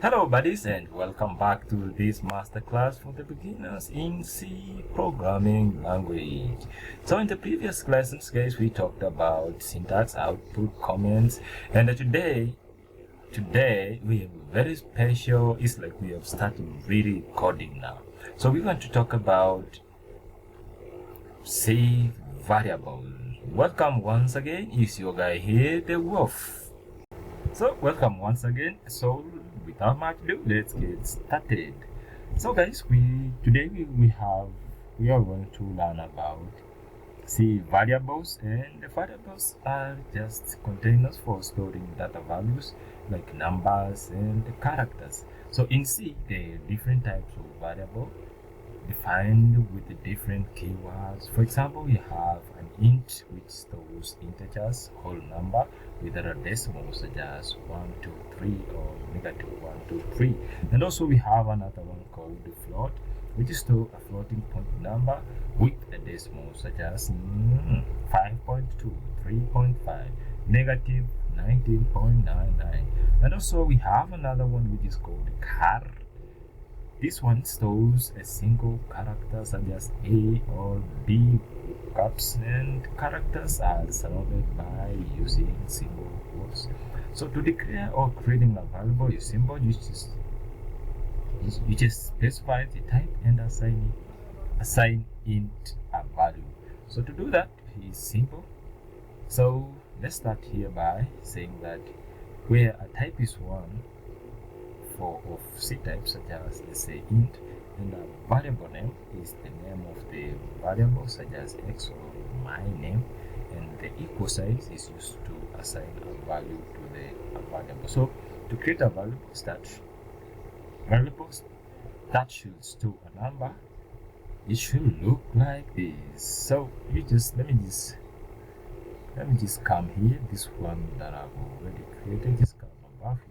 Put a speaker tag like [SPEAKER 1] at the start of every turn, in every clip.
[SPEAKER 1] Hello buddies and welcome back to this masterclass for the beginners in C programming language. So in the previous lessons guys, we talked about syntax, output, comments, and today we have a very special. It's like we have started really coding now. So we're going to talk about C variables. Welcome once again, it's your guy here, the Wolf. So welcome once again. So without much ado, let's get started. So guys, today we are going to learn about C variables, and the variables are just containers for storing data values like numbers and characters. So in C, there are different types of variable defined with the different keywords. For example, we have an int which stores integers, whole number, without a decimal such as 1, 2, 3 or negative 1, 2, 3. And also we have another one called the float, which stores a floating point number with a decimal such as 5.2, 3.5, negative 19.99. And also we have another one which is called char. This one stores a single character such as A or B caps, and characters are surrounded by using single quotes. So to declare or creating a variable, you simply just specify the type and assign it a value. So to do that is simple. So let's start here by saying that where a type is one of C types such as, let's say, int, and a variable name is the name of the variable such as x or my name, and the equal sign is used to assign a value to the variable. So to create a variable that should store a number, it should look like this. So you just let me just come here, this one that I've already created, just come above here.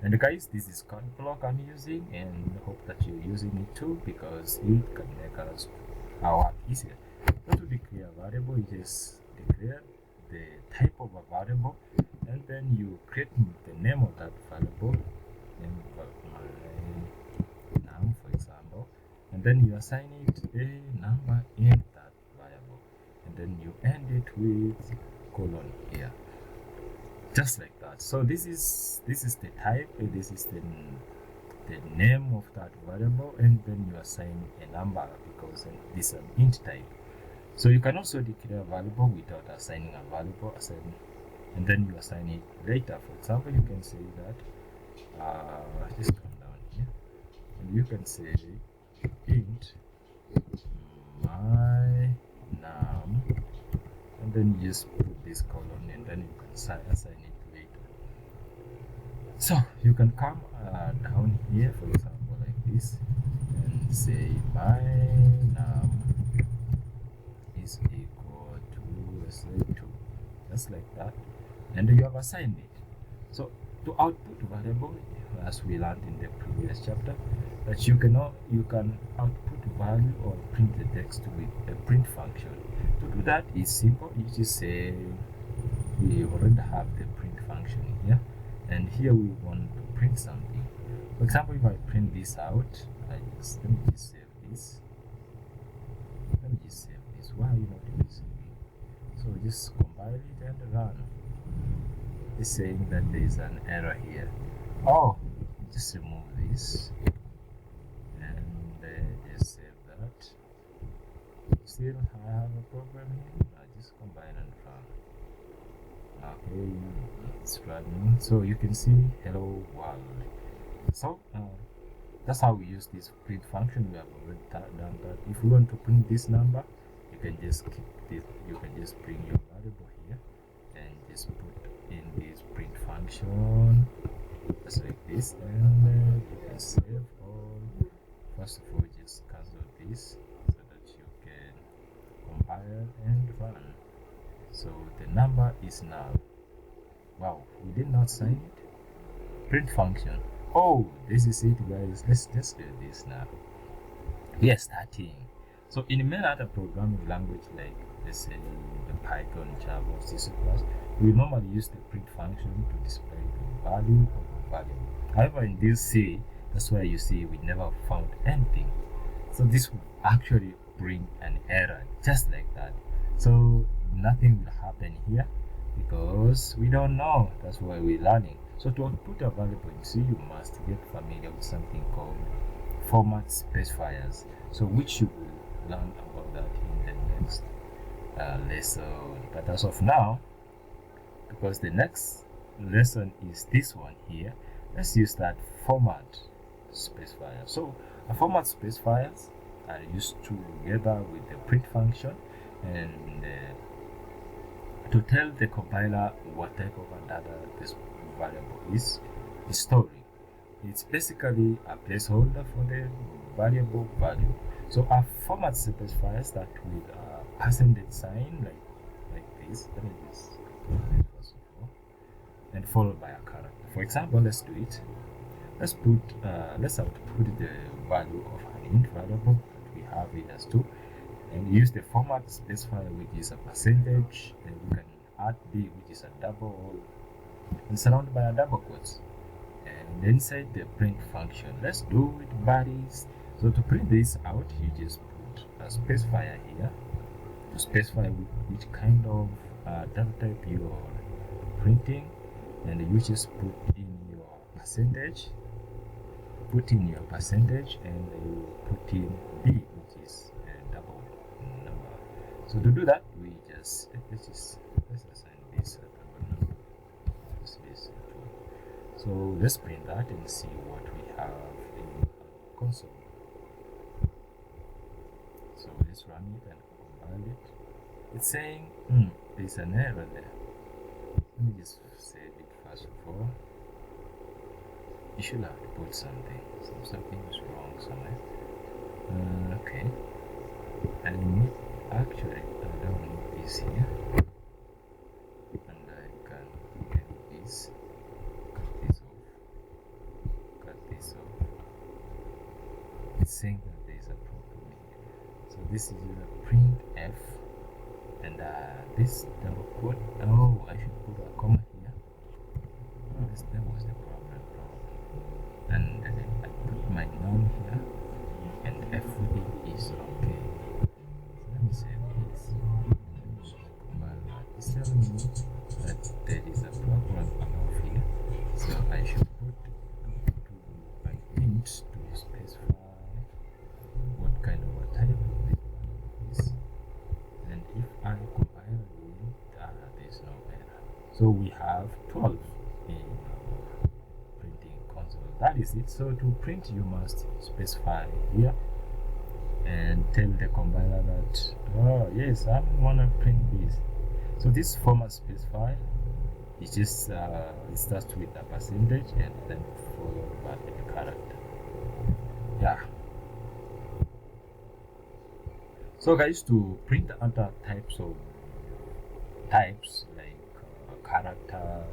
[SPEAKER 1] And guys, this is code block I'm using, and hope that you're using it too, because it can make our work easier. So to declare a variable, you just declare the type of a variable, and then you create the name of that variable, name of my name for example, and then you assign it a number in that variable, and then you end it with colon here, just like that. So this is the type, this is the name of that variable, and then you assign a number because this is an int type. So you can also declare a variable without assigning a variable, and then you assign it later. For example, you can say that just come down here, and you can say int my name, and then you just put this colon, and then you can assign it later. So you can come down here, for example, like this, and say my name is equal to, let's say, 2, just like that, and you have assigned it. So to output variable, as we learned in the previous chapter, that you can output value or print the text with a print function. To do that is simple. You just say we already have the print function here, and here we want to print something. For example, if I print this out, let me just save this. Why are you not using it? So just compile it and run. It's saying that there is an error here. Oh, just remove this and just save that. Still, I have a problem here. I just combine and run. Okay, it's running. So you can see hello world. So that's how we use this print function. We have already done that. If we want to print this number, you can just keep this. You can just bring your variable here and just put in this print function, just like this, and you can save all. First of all, just cancel this so that you can compile and run. So the number is now, wow, we did not sign it. Print function. Oh, this is it, guys. Let's do this now. We are starting. So in many other programming language, like let's say the Python, Java, C++, we normally use the print function to display the value of a variable. However, in this C, that's why you see we never found anything. So this will actually bring an error just like that. So nothing will happen here because we don't know. That's why we're learning. So to output a variable in C, you must get familiar with something called format specifiers. So which you will learn about that in the next lesson. But as of now, because the next lesson is this one here, let's use that format specifier. So a format specifiers are used together with the print function and to tell the compiler what type of data this variable is storing. It's basically a placeholder for the variable value. So a format specifiers that with a percentage sign like this. Let me just do it first of all, and followed by a character. For example, let's do it. Let's output the value of an int variable that we have it as 2, and use the format specifier, which is a percentage, and we can add b, which is a double, and surrounded by a double quotes. And inside the print function, let's do it bodies. So to print this out, you just put a specifier here to specify which kind of data type you are printing, and you just put in your percentage, and you put in b, which is a double number. So to do that, we just let's assign this a double number. So let's print that and see what we have in our console. So let's run it and compile it. It's saying there's an error there. Let me just save it first of all. You should have to put something. Something is wrong somewhere. Okay. I don't need this here. And I can edit this. Cut this off. It's saying that there's a problem here. So this is a print F, and this double quote. Oh, I should put a comma here. Oh, that was the problem. And I put my num here, and F3 is okay. So let me save this. It's telling me that there is a problem above here. So I should put an int to specify what kind of a type it is. And if I compile it, there's no error. So we have 12 in our printing console. That is it. So to print, you must specify here and tell the compiler that, oh yes, I want to print this. So this format specifier is just it starts with a percentage and then followed by a character. Yeah. So guys, to print other types like a character,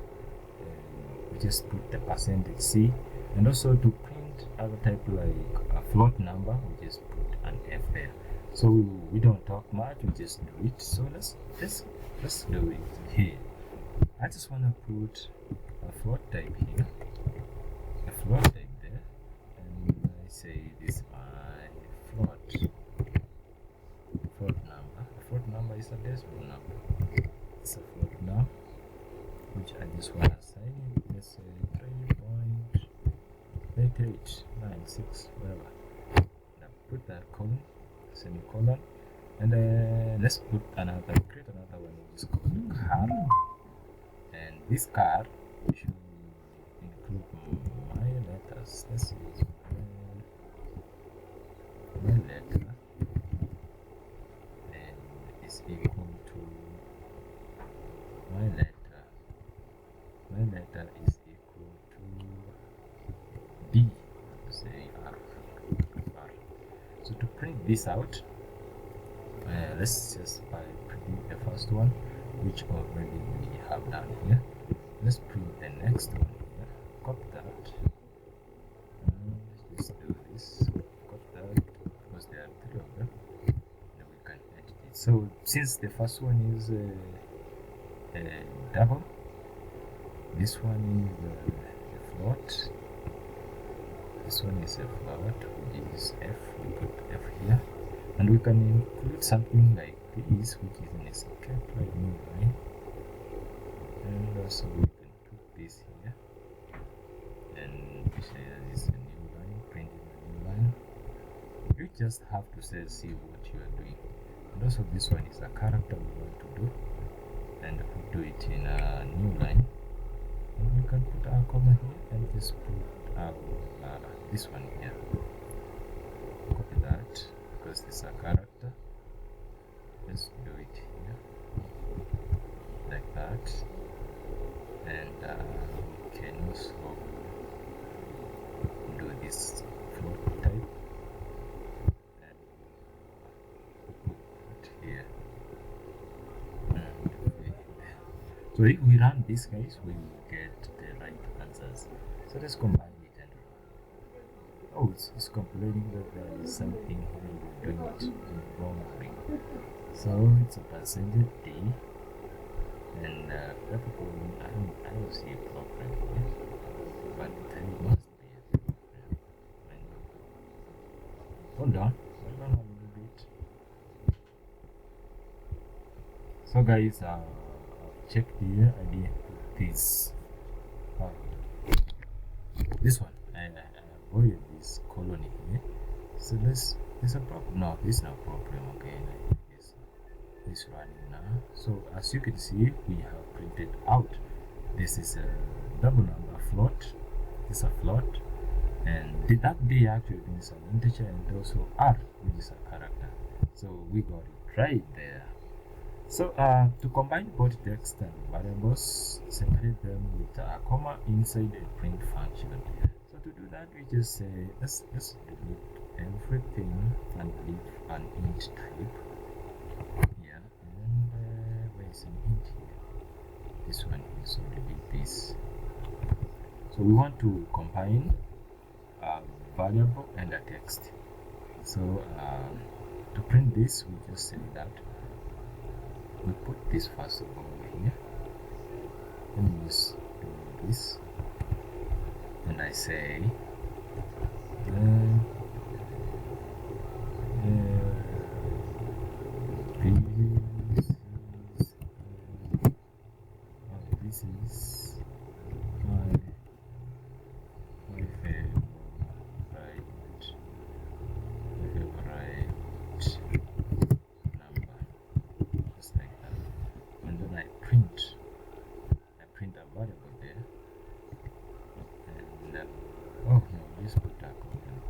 [SPEAKER 1] we just put the percentage C, and also to print other type like a float number, we just put an F there. So we don't talk much, we just do it. So let's do it here. I just want to put a float type here, a float type there, and I say this is my float number. The float number is a decimal number. It's a float number which I just want to assign it. Let's say 3.8896, whatever. Now put that colon, semicolon, and let's create another one which is called car. And this car should include my letters. Let's use my letter, and is equal to my letter. My letter is equal to B. Say R. So to print this out, let's just print the first one, which already we have done here. Let's print the next one here. Copy that. Let's just do this. Copy that because there are 3 of them. Then we can edit it. So since the first one is double, this one is the float. This one is a float, which is f. We put f here, and we can include something like this, which is an escape like new line, and also we can put this here, and this is a new line, printing a new line. You just have to see what you are doing. And also this one is a character we want to do, and we do it in a new line, and we can put our comma here and just put our this one here. Copy that because this is a character. Let's do it here like that, and we can also do this float type and put here. So if we run this, guys, we will get the right answers. So let's combine it and oh, it's complaining that there is something here you're doing it in the wrong way. So it's a percentage D, and I don't see a problem here, but there must be a problem. Hold on a little bit. So guys, check here. I did this. This one I avoided this colony here. So there's a problem. No, this is no problem. Okay, it's running now. So as you can see, we have printed out. This is a double number float. It's a float, and that D actually is an integer, and also R, which is a character. So we got it right there. So to combine both text and variables, separate them with a comma inside a print function. So to do that, we just say let's delete everything and leave an int type here, and where is an int here? This one here. So delete this. So we want to combine a variable and a text. So to print this, we just say that we put this first of all here, and we just do this, and I say this is my favorite number, just like that. And then I print a variable there, and oh no, just put that component.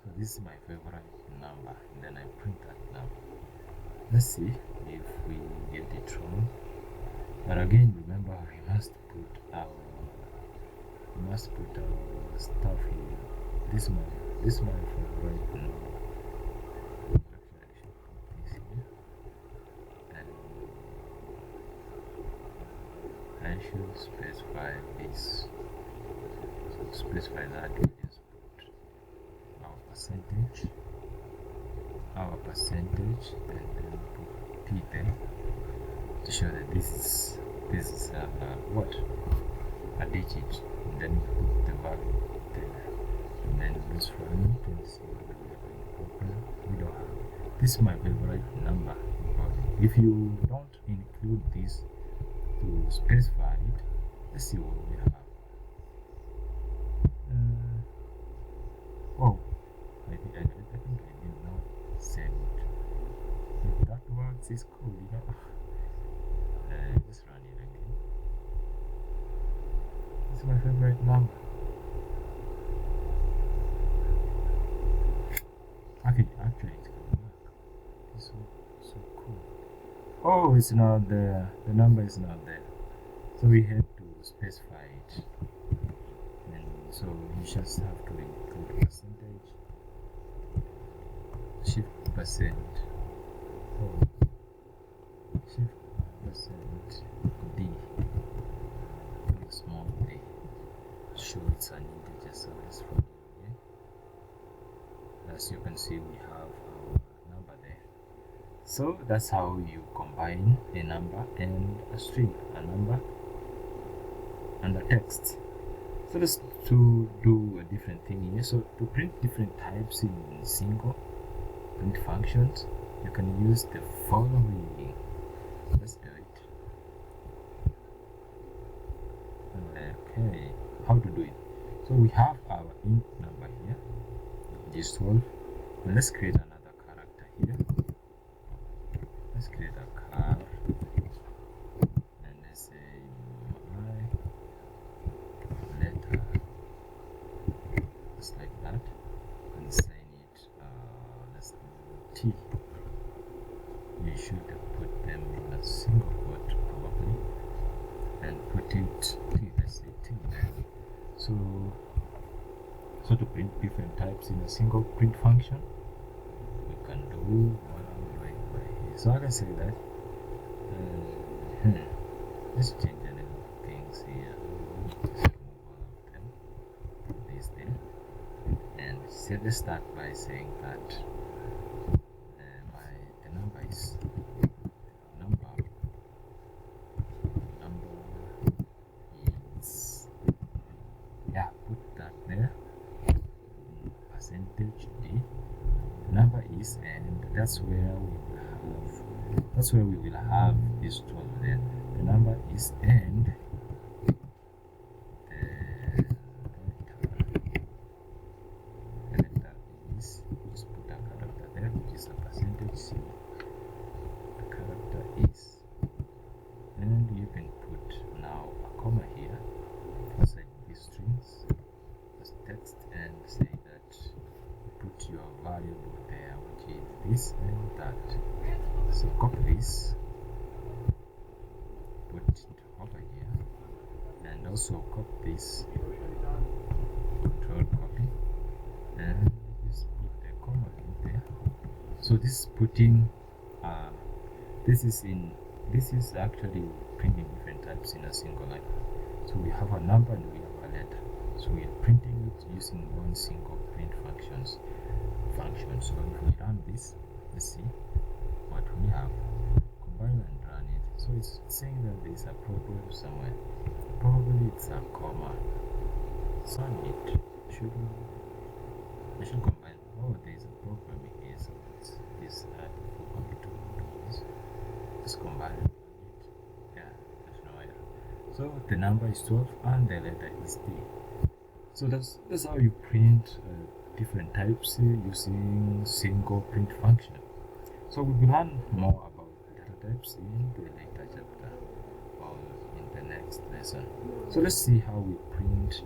[SPEAKER 1] So this is my favorite number, and then I print that number. Let's see if we get it wrong. But again, remember, we must put our stuff here. This is my favorite number. Actually, I should put this here, and I should specify this. So to specify that, we just put our percentage, and then put P there to show that this is what, a digit, and then put the value there, and then let's run it and see whether we have any problem. We don't have. This is my favorite number. If you don't include this to specify it, let's see what we have. Oh, I think I did not save it. If that works, it's cool, you know. Let's run it again. It's my favorite number. Okay, actually it's coming back. It's so cool. Oh, it's not there. The number is not there. So we had to specify it. And so you just have to include percentage. Shift percent. Oh. Shift percent D. Small d. Show it's an integer, so let's run it again. As you can see, we have our number there. So that's how you combine a number and a string, a number and a text. So let's to do a different thing here. So to print different types in single print functions, you can use the following. Let's do it. Okay, how to do it? So we have our int number here, which is 12, and let's create another character here. Let's create a car, and let's say my letter, just like that, and sign it. Let's do T. You should put them in a single quote probably, and put it T. Let's say T there. So to print different types in a single print function, we can do what I'm doing right here. So I can say that let's change a little things here. Just remove all of them. Put this there, and let's start by saying that the number is number is, yeah, put that there. Percentage D. Number is, and that's where we will have this 12 there. The number is, and the letter is, just put a character there, which is a percentage C. The character is, and you can put now a comma here outside these strings as text, and say that put your variable there, which is this and that. So copy this, put it over here, and also copy this, control copy, and just put the comma in there. So this is putting this is actually printing different types in a single line. So we have a number and we have a letter, so we are printing it using one single print function. So if we run this, let's see what we have. Compile and run it. So it's saying that there is a problem somewhere. Probably it's a comma. Submit. I should combine. Oh, there is a problem here. So it's this. I forgot to do this. Just combine and run it. Yeah, there's no error. So the number is 12 and the letter is D. So that's how you print different types using single print function. So we will learn more about data types in the later chapter or in the next lesson. So let's see how we print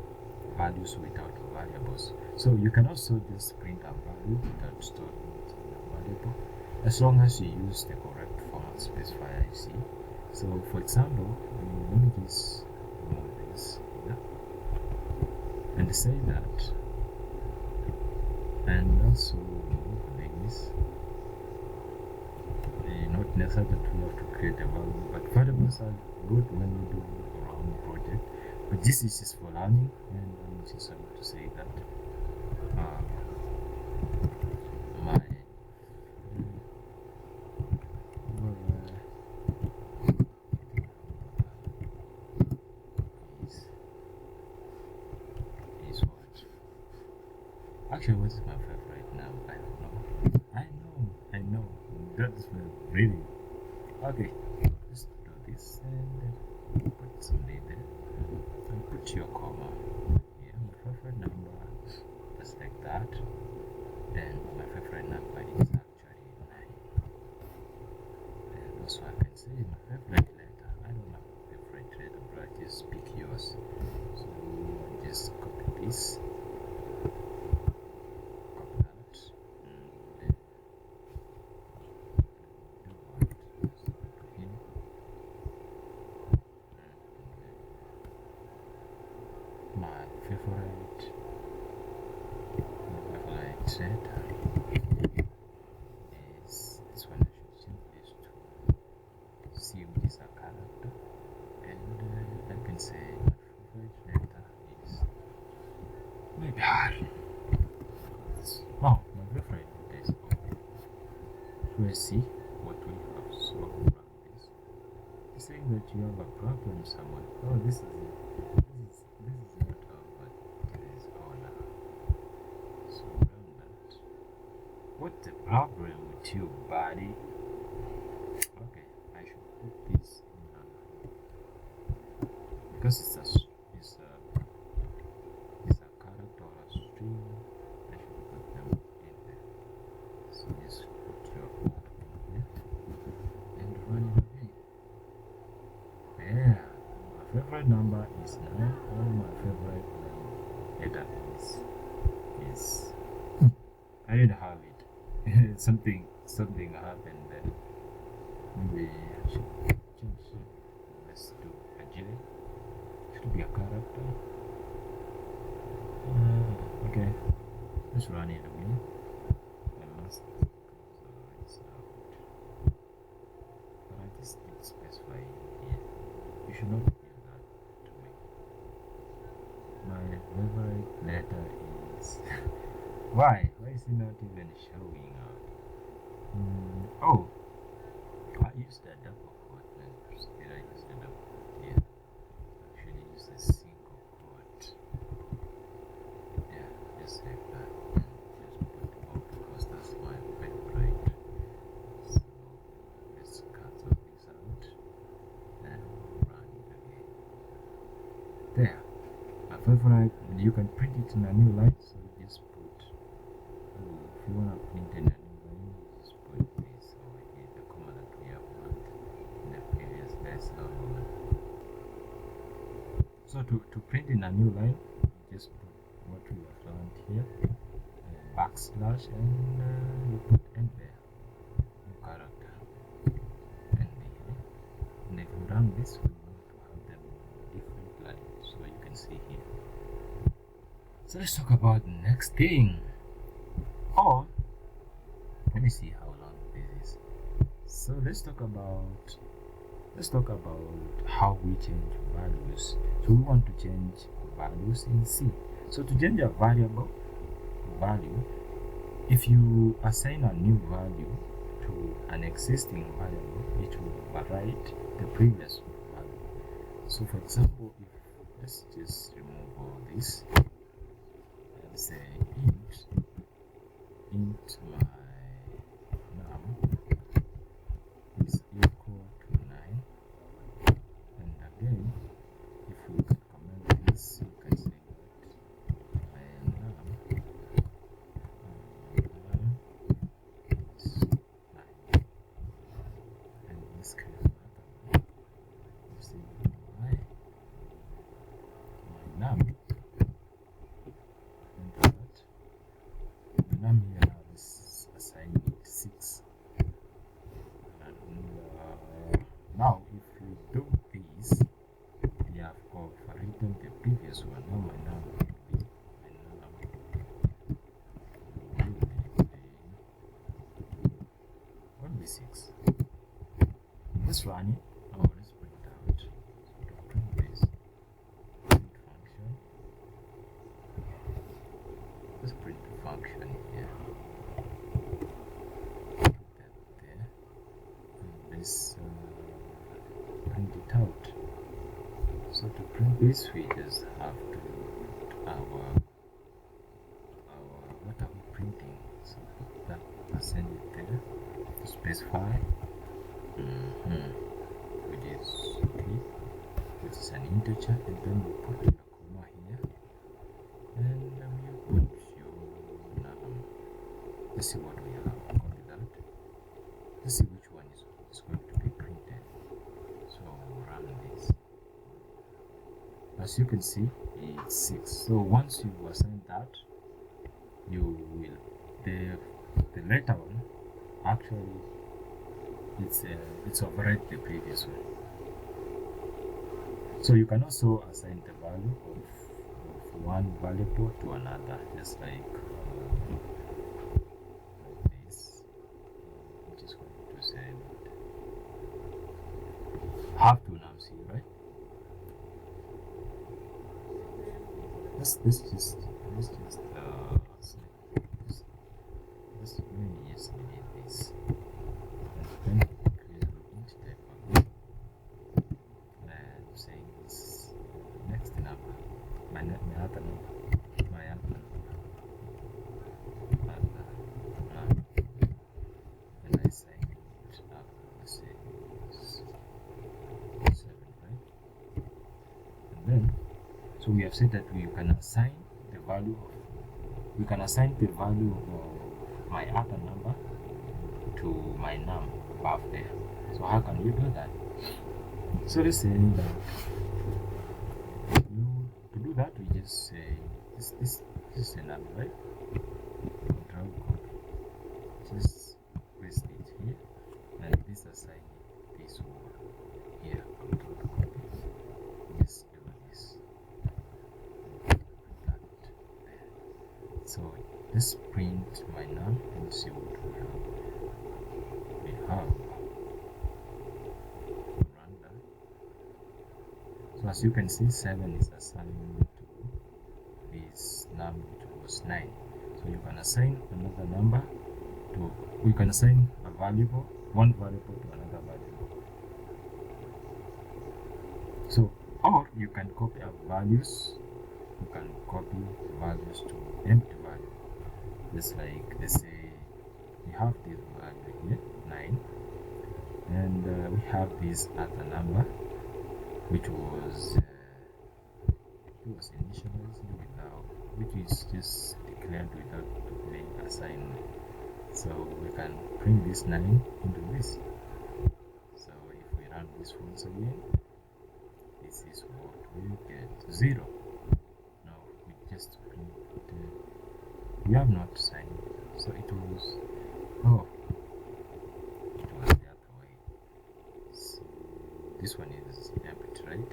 [SPEAKER 1] values without variables. So you can also just print a value without storing it in a variable, as long as you use the correct format specifier. You see. So for example, let me just remove this here and say that, and also remove this. Not necessary that we have to create a value, but variables are good when you do a round project. But this is just for learning, and I'm just about to say that my is what? Actually, what is my favorite now? I don't know. I know. That's really okay. Let's do this and put something there. And put your comma here. My favorite number, just like that. And my favorite number is actually 9. And also I can say my favorite letter. I don't have a favorite letter, but I just pick yours. So just copy this. My favorite letter is this one. I should simply to see which is a character, and I can say my favorite letter is maybe R. Wow, my favorite letter is O. Let's see what we have. So run this. It's saying that you have a problem somewhere. Oh, this is not a you, buddy. Okay, I should put this in because it's a character or a string. I should put them in there. So just put your code in here and run it again. Yeah, my favorite number is 9, or my favorite letter is I didn't have it. something happened there. Maybe I should change it. Let's do a J. Should be a character. Okay, let's run it again. I must it's out. But I just need to specify here. You should not do that to me. My favorite letter is why is it not even showing up? Oh, I used a double quote. Did I use the double quote? Yeah, actually use a single quote. Yeah, just like that. Just put O because that's my favorite. So let's cancel this out and run it again. There, my favorite. You can print it in a new line. So just put. If you want to print in a new line, just put this over here, the comma that we have marked in the previous lesson. So to print in a new line, just put what we have learned here, backslash, and you put end there, new character, and here. And if you run this, we want to have them in different lines, so you can see here. So let's talk about the next thing. Or let me see how long this is. So let's talk about how we change values. So we want to change values in C. So to change a variable value, if you assign a new value to an existing variable, it will override the previous value. So for example, if let's just remove all this and say int my num is equal to 9, and again if we can comment this, you can say that my num is 9, and this create another one. You see my num, and that the num here now is assigned 6. And now if you do this, we have overwritten the previous one. Now my num will be won't be 6. Let's run it. Oh, let's print out. So to print this print function, let's print the function here. Put that there. And let's print it out. So to print this, we just have to put our what are we printing? So put that, send it there to specify. Which is an integer, and then we put a comma here, and you put your num. Let's see what we have. Copy that. Let's see which one is going to be printed. So run this. As you can see, it's 6. So once you assign that, you will the later one actually it's override the previous one. So you can also assign the value of one variable to another, just like this, which is going to say have two nums here, right? Let's just really just delete this, and then create an int type of it, and saying it's next number, my other number, my other number, and So we have said that we can assign the value of my other number to my num above there. So how can we do that? So let's say that to do that we just say this is a number, right? Control copy. Just paste it here, and this assign this one here. Control copy. Just do this. That there. So let's print my num and see what we have. We have random. So as you can see, 7 is assigned to this num, which was 9. So you can assign another number to, we can assign a variable, one variable to another variable. So, or you can copy our values. You can copy values to empty value. Just like, let's say we have this value here, 9, and we have this other number, which was initialized without, which is just declared without being assigned. So we can bring this 9 into this. So if we run this once again, this is what we get, 0. Now we just print we have not signed, so it was the other way. So this one is empty, right?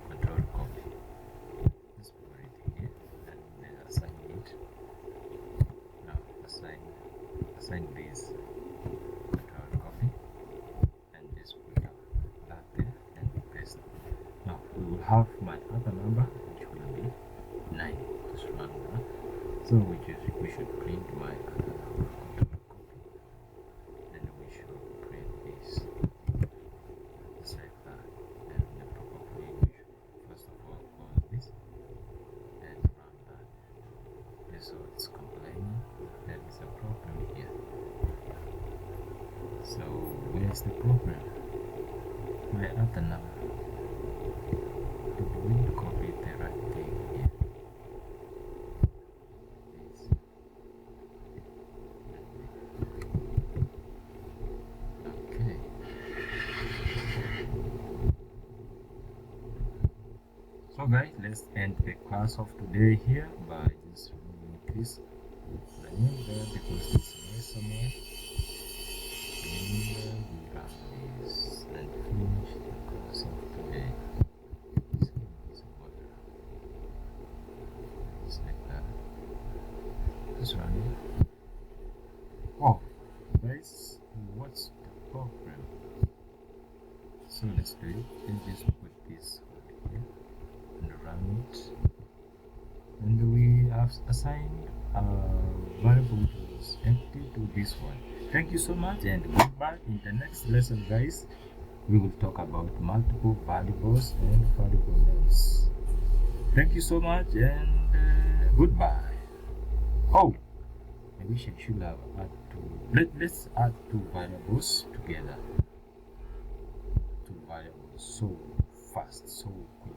[SPEAKER 1] Control copy. Let's put it here and then assign it. Now assign this. Control copy and just put that there and paste. Now we will have my other number, which will be 9. Just run that. So we should print my other number. Control copy, and we should print this. Just like that. And then probably we should first of all close this and run that. Okay, so it's complaining there is a problem here. So where's the problem? My other number. Did we copy the right thing here? This. Okay. So guys, let's end the class of today here by just removing this remember, because this is somewhere. And we run this and finish the class of today. Just give this water. Just like that. Just run it. Oh, guys, what's the problem? So let's do it. Let's just put this over here and run it. And we have assigned a variable which was empty to this one. Thank you so much, and goodbye. In the next lesson, guys, we will talk about multiple variables and variable names. Thank you so much, and goodbye. Oh, I wish I should have let's add 2 variables together. 2 variables so fast, so quick.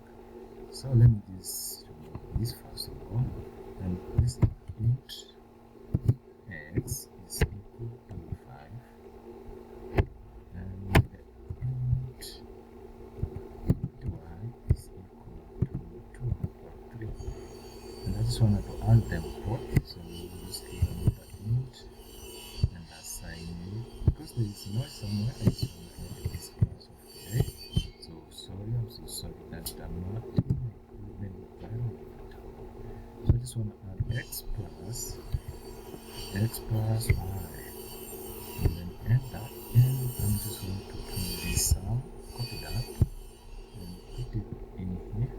[SPEAKER 1] So let me just remove this first of all, and this int x is equal to 5, and the int y is equal to 2 or 3. And I just wanted to add them both, so we'll just give another int and assign it. Because there is noise somewhere, I just want to end this class of today. So sorry, I'm so sorry that I'm not in a good environment. So I just want to add x plus y, and then enter, and I'm just going to print this sum, copy that, and put it in here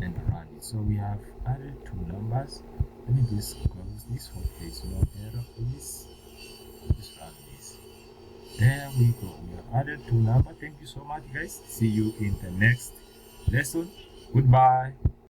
[SPEAKER 1] and run it. So we have added 2 numbers. Let me just close this, hope there is no error, please. Just run this. There we go. We have added 2 numbers. Thank you so much, guys. See you in the next lesson. Goodbye.